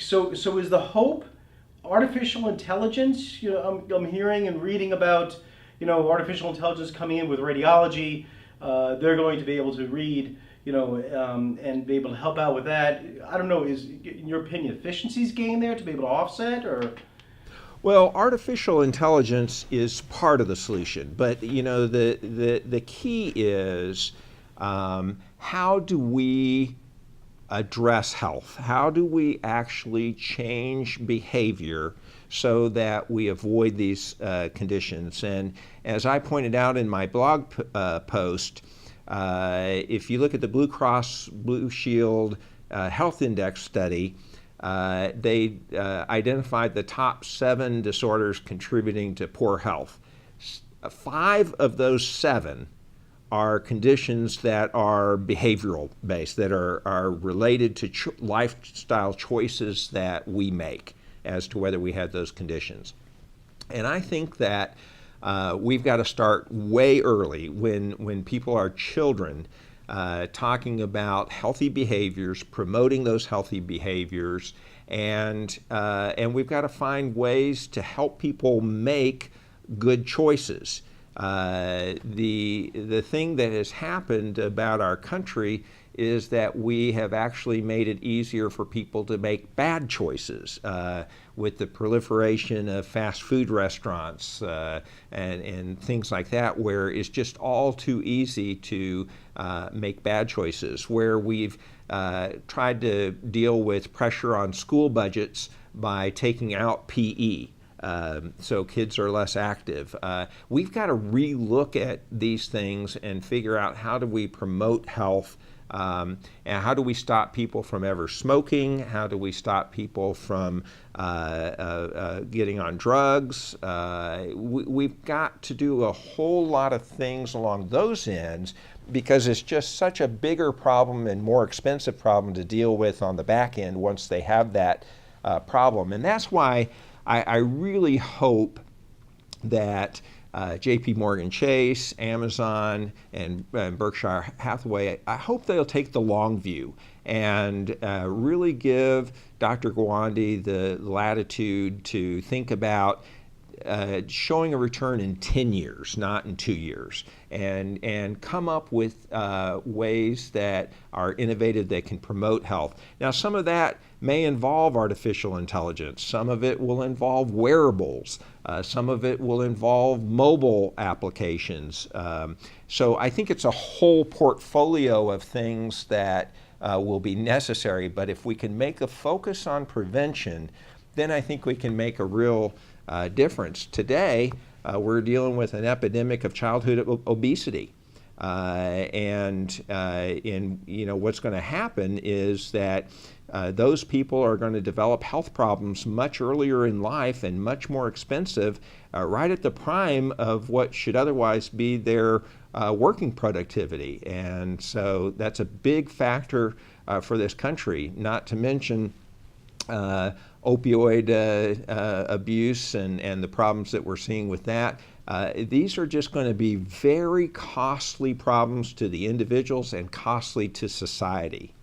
So is the hope artificial intelligence? I'm hearing and reading about, artificial intelligence coming in with radiology. They're going to be able to read, and be able to help out with that. I don't know. Is, in your opinion, efficiencies gained there to be able to offset, or? Well, artificial intelligence is part of the solution, but the key is how do we address health? How do we actually change behavior so that we avoid these conditions? And as I pointed out in my blog post, if you look at the Blue Cross Blue Shield Health Index study, they identified the top 7 disorders contributing to poor health. 5 of those 7 are conditions that are behavioral based, that are related to lifestyle choices that we make as to whether we had those conditions. And I think that we've got to start way early when people are children, talking about healthy behaviors, promoting those healthy behaviors, and we've got to find ways to help people make good choices. The thing that has happened about our country is that we have actually made it easier for people to make bad choices with the proliferation of fast food restaurants and things like that, where it's just all too easy to make bad choices, where we've tried to deal with pressure on school budgets by taking out PE. So kids are less active. We've got to relook at these things and figure out how do we promote health, and how do we stop people from ever smoking? How do we stop people from getting on drugs? We've got to do a whole lot of things along those ends, because it's just such a bigger problem and more expensive problem to deal with on the back end once they have that problem. And that's why I really hope that JP Morgan Chase, Amazon, and Berkshire Hathaway, I hope they'll take the long view and really give Dr. Gawande the latitude to think about showing a return in 10 years, not in 2 years, and come up with ways that are innovative that can promote health. Now, some of that may involve artificial intelligence. Some of it will involve wearables. Some of it will involve mobile applications. So I think it's a whole portfolio of things that will be necessary. But if we can make a focus on prevention, then I think we can make a real difference. Today, we're dealing with an epidemic of childhood obesity. What's going to happen is that those people are going to develop health problems much earlier in life and much more expensive, right at the prime of what should otherwise be their working productivity. And so that's a big factor for this country, not to mention opioid abuse and the problems that we're seeing with that. These are just going to be very costly problems to the individuals and costly to society.